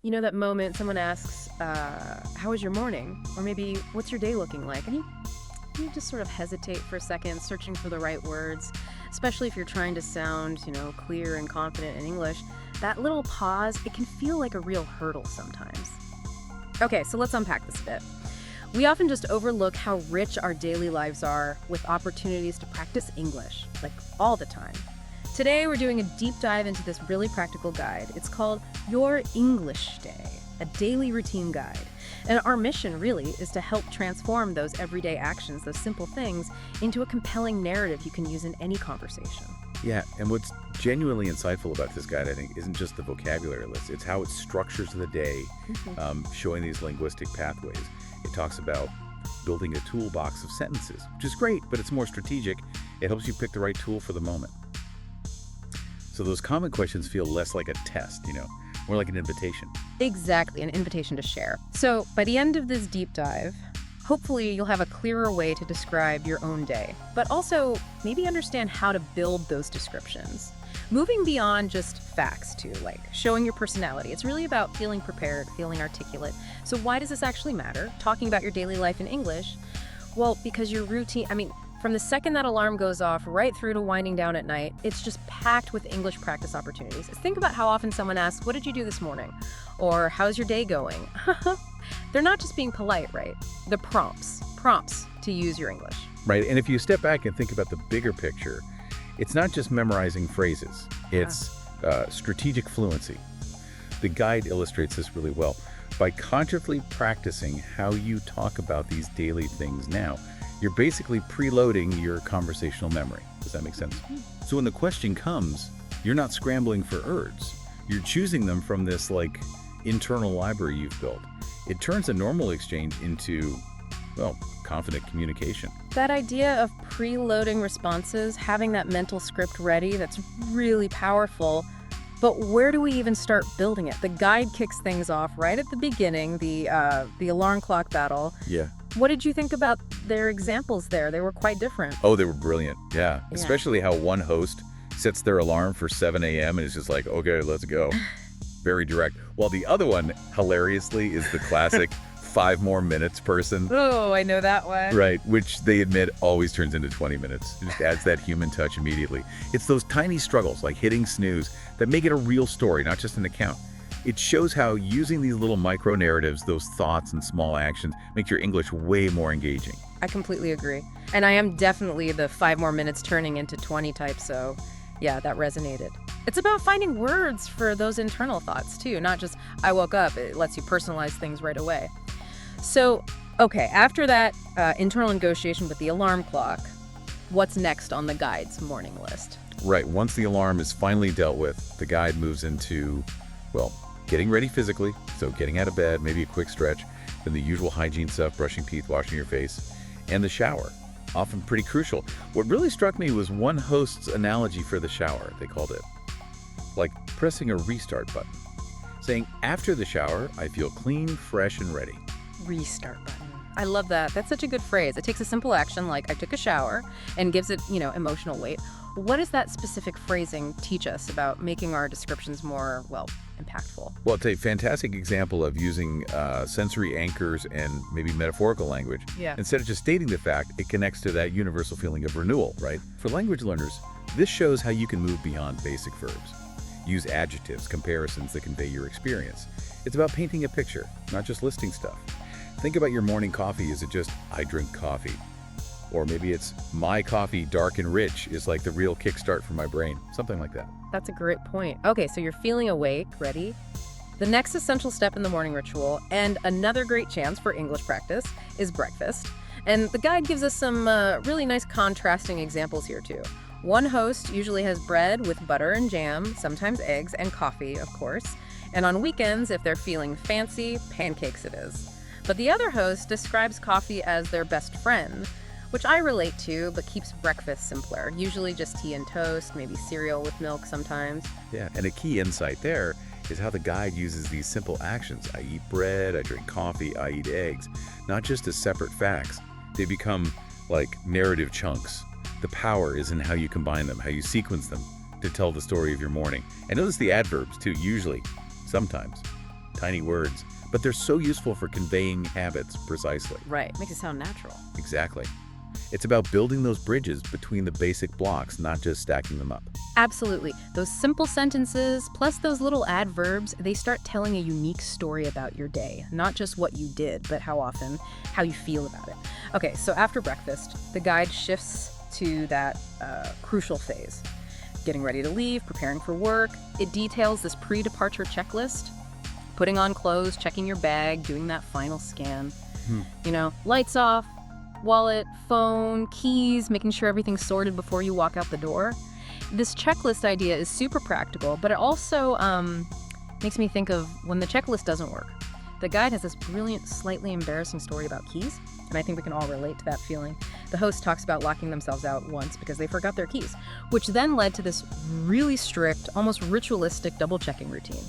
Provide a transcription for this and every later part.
You know that moment someone asks, how was your morning? Or maybe, what's your day looking like? And you just sort of hesitate for a second, searching for the right words, especially if you're trying to sound, clear and confident in English. That little pause, it can feel like a real hurdle sometimes. Okay, so let's unpack this a bit. We often just overlook how rich our daily lives are with opportunities to practice English, like all the time. Today, we're doing a deep dive into this really practical guide. It's called Your English Day, a daily routine guide. And our mission, really, is to help transform those everyday actions, those simple things, into a compelling narrative you can use in any conversation. Yeah, and what's genuinely insightful about this guide, I think, isn't just the vocabulary list. It's how it structures the day, showing these linguistic pathways. It talks about building a toolbox of sentences, which is great, but it's more strategic. It helps you pick the right tool for the moment. So those common questions feel less like a test, more like an invitation. Exactly, an invitation to share. So by the end of this deep dive, hopefully you'll have a clearer way to describe your own day, but also maybe understand how to build those descriptions. Moving beyond just facts to showing your personality. It's really about feeling prepared, feeling articulate. So why does this actually matter? Talking about your daily life in English? Well, because your routine, from the second that alarm goes off right through to winding down at night, it's just packed with English practice opportunities. Think about how often someone asks, what did you do this morning? Or how's your day going? They're not just being polite, right? The prompts to use your English. Right, and if you step back and think about the bigger picture, it's not just memorizing phrases, it's strategic fluency. The guide illustrates this really well. By consciously practicing how you talk about these daily things now, you're basically preloading your conversational memory. Does that make sense? So when the question comes, you're not scrambling for words. You're choosing them from this internal library you've built. It turns a normal exchange into, confident communication. That idea of preloading responses, having that mental script ready, that's really powerful. But where do we even start building it? The guide kicks things off right at the beginning, the alarm clock battle. Yeah. What did you think about their examples there? They were quite different. Oh, they were brilliant. Yeah. Especially how one host sets their alarm for 7 a.m. and is just like, okay, let's go. Very direct. While the other one, hilariously, is the classic 5 more minutes person. Oh, I know that one. Right, which they admit always turns into 20 minutes. It just adds that human touch immediately. It's those tiny struggles, like hitting snooze, that make it a real story, not just an account. It shows how using these little micro-narratives, those thoughts and small actions, make your English way more engaging. I completely agree. And I am definitely the 5 more minutes turning into 20 type, so yeah, that resonated. It's about finding words for those internal thoughts, too, not just, I woke up. It lets you personalize things right away. So, okay, after that internal negotiation with the alarm clock, what's next on the guide's morning list? Right, once the alarm is finally dealt with, the guide moves into, getting ready physically, so getting out of bed, maybe a quick stretch, then the usual hygiene stuff, brushing teeth, washing your face, and the shower, often pretty crucial. What really struck me was one host's analogy for the shower. They called it like pressing a restart button, saying, after the shower, I feel clean, fresh, and ready. Restart button. I love that. That's such a good phrase. It takes a simple action like I took a shower and gives it, emotional weight. What does that specific phrasing teach us about making our descriptions more, impactful? Well, it's a fantastic example of using sensory anchors and maybe metaphorical language. Yeah. Instead of just stating the fact, it connects to that universal feeling of renewal, right? For language learners, this shows how you can move beyond basic verbs. Use adjectives, comparisons that convey your experience. It's about painting a picture, not just listing stuff. Think about your morning coffee. Is it just, I drink coffee? Or maybe it's, my coffee, dark and rich, is like the real kickstart for my brain. Something like that. That's a great point. Okay, so you're feeling awake, ready. The next essential step in the morning ritual, and another great chance for English practice, is breakfast. And the guide gives us some really nice contrasting examples here, too. One host usually has bread with butter and jam, sometimes eggs, and coffee, of course. And on weekends, if they're feeling fancy, pancakes it is. But the other host describes coffee as their best friend, which I relate to, but keeps breakfast simpler. Usually just tea and toast, maybe cereal with milk sometimes. Yeah, and a key insight there is how the guide uses these simple actions. I eat bread, I drink coffee, I eat eggs, not just as separate facts. They become like narrative chunks. The power is in how you combine them, how you sequence them to tell the story of your morning. And notice the adverbs too, usually, sometimes. tiny words, but they're so useful for conveying habits precisely. Right. Makes it sound natural. Exactly. It's about building those bridges between the basic blocks, not just stacking them up. Absolutely. Those simple sentences, plus those little adverbs, they start telling a unique story about your day. Not just what you did, but how often, how you feel about it. Okay, so after breakfast, the guide shifts to that crucial phase. Getting ready to leave, preparing for work. It details this pre-departure checklist, putting on clothes, checking your bag, doing that final scan. You know, lights off, wallet, phone, keys, making sure everything's sorted before you walk out the door. This checklist idea is super practical, but it also makes me think of when the checklist doesn't work. The guide has this brilliant, slightly embarrassing story about keys, and I think we can all relate to that feeling. The host talks about locking themselves out once because they forgot their keys, which then led to this really strict, almost ritualistic double-checking routine.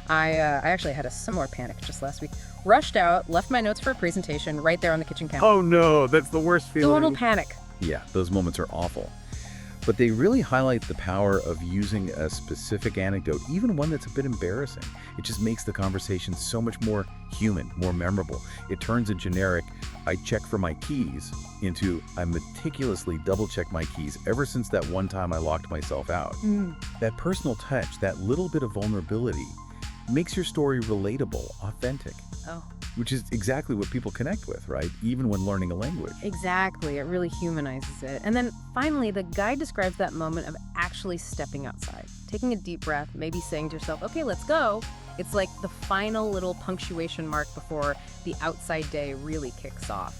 I actually had a similar panic just last week. Rushed out, left my notes for a presentation right there on the kitchen counter. Oh no, that's the worst feeling. Total panic. Yeah, those moments are awful. But they really highlight the power of using a specific anecdote, even one that's a bit embarrassing. It just makes the conversation so much more human, more memorable. It turns a generic, I check for my keys, into I meticulously double-check my keys ever since that one time I locked myself out. That personal touch, that little bit of vulnerability, makes your story relatable, authentic. Oh. Which is exactly what people connect with, right? Even when learning a language. Exactly. It really humanizes it. And then finally, the guide describes that moment of actually stepping outside, taking a deep breath, maybe saying to yourself, okay, let's go. It's like the final little punctuation mark before the outside day really kicks off.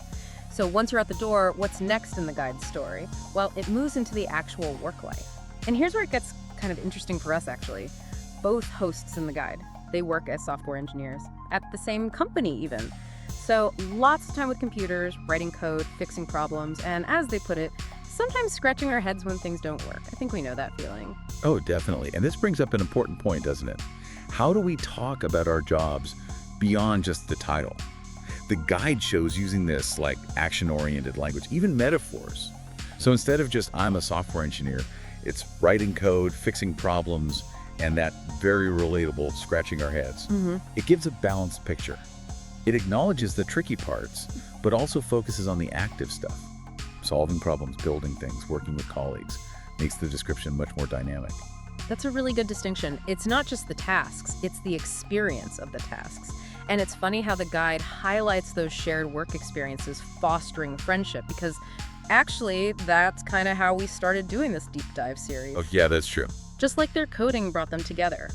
So once you're at the door, what's next in the guide's story? Well, it moves into the actual work life. And here's where it gets kind of interesting for us, actually. Both hosts in the guide, they work as software engineers at the same company even. So lots of time with computers, writing code, fixing problems, and as they put it, sometimes scratching our heads when things don't work. I think we know that feeling. Oh, definitely. And this brings up an important point, doesn't it? How do we talk about our jobs beyond just the title? The guide shows using this like action-oriented language, even metaphors. So instead of just I'm a software engineer, it's writing code, fixing problems, and that very relatable scratching our heads. It gives a balanced picture. It acknowledges the tricky parts, but also focuses on the active stuff. Solving problems, building things, working with colleagues, makes the description much more dynamic. That's a really good distinction. It's not just the tasks, it's the experience of the tasks. And it's funny how the guide highlights those shared work experiences fostering friendship, because actually that's kind of how we started doing this deep dive series. Oh, yeah, that's true. Just like their coding brought them together.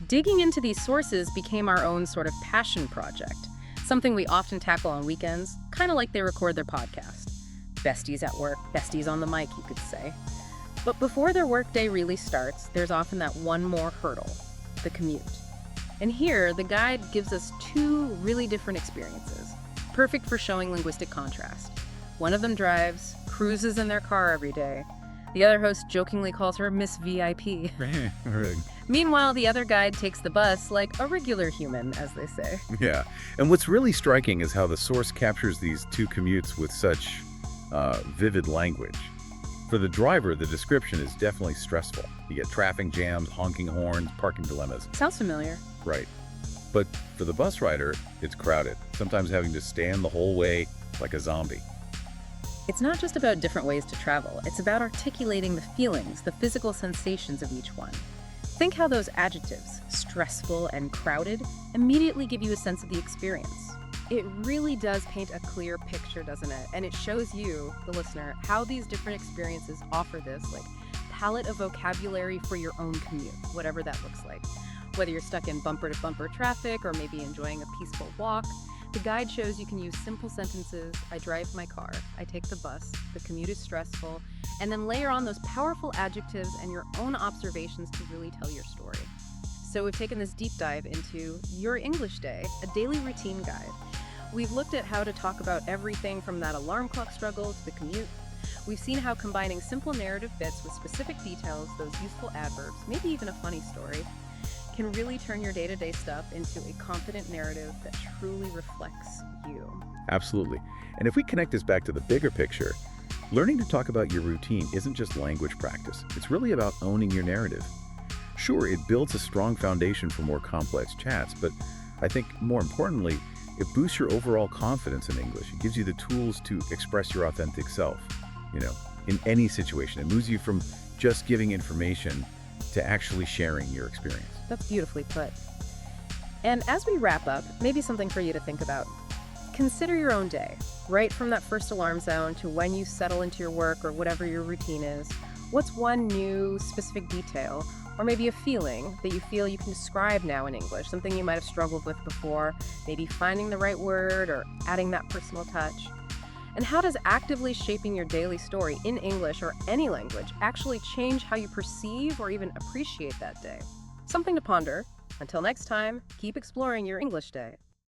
Digging into these sources became our own sort of passion project, something we often tackle on weekends, kind of like they record their podcast. Besties at work, besties on the mic, you could say. But before their workday really starts, there's often that one more hurdle, the commute. And here, the guide gives us two really different experiences, perfect for showing linguistic contrast. One of them drives, cruises in their car every day. The other host jokingly calls her Miss VIP. Meanwhile, the other guide takes the bus like a regular human, as they say. Yeah, and what's really striking is how the source captures these two commutes with such vivid language. For the driver, the description is definitely stressful. You get traffic jams, honking horns, parking dilemmas. Sounds familiar. Right. But for the bus rider, it's crowded, sometimes having to stand the whole way like a zombie. It's not just about different ways to travel. It's about articulating the feelings, the physical sensations of each one. Think how those adjectives, stressful and crowded, immediately give you a sense of the experience. It really does paint a clear picture, doesn't it? And it shows you, the listener, how these different experiences offer this, palette of vocabulary for your own commute, whatever that looks like. Whether you're stuck in bumper-to-bumper traffic or maybe enjoying a peaceful walk, the guide shows you can use simple sentences, I drive my car, I take the bus, the commute is stressful, and then layer on those powerful adjectives and your own observations to really tell your story. So we've taken this deep dive into Your English Day, a daily routine guide. We've looked at how to talk about everything from that alarm clock struggle to the commute. We've seen how combining simple narrative bits with specific details, those useful adverbs, maybe even a funny story, can really turn your day-to-day stuff into a confident narrative that truly reflects you. Absolutely. And if we connect this back to the bigger picture, learning to talk about your routine isn't just language practice. It's really about owning your narrative. Sure, it builds a strong foundation for more complex chats, but I think more importantly, it boosts your overall confidence in English. It gives you the tools to express your authentic self, you know, in any situation. It moves you from just giving information to actually sharing your experience. That's beautifully put. And as we wrap up, maybe something for you to think about. Consider your own day, right from that first alarm sound to when you settle into your work or whatever your routine is. What's one new specific detail or maybe a feeling that you feel you can describe now in English, something you might have struggled with before, maybe finding the right word or adding that personal touch? And how does actively shaping your daily story in English or any language actually change how you perceive or even appreciate that day? Something to ponder. Until next time, keep exploring your English day.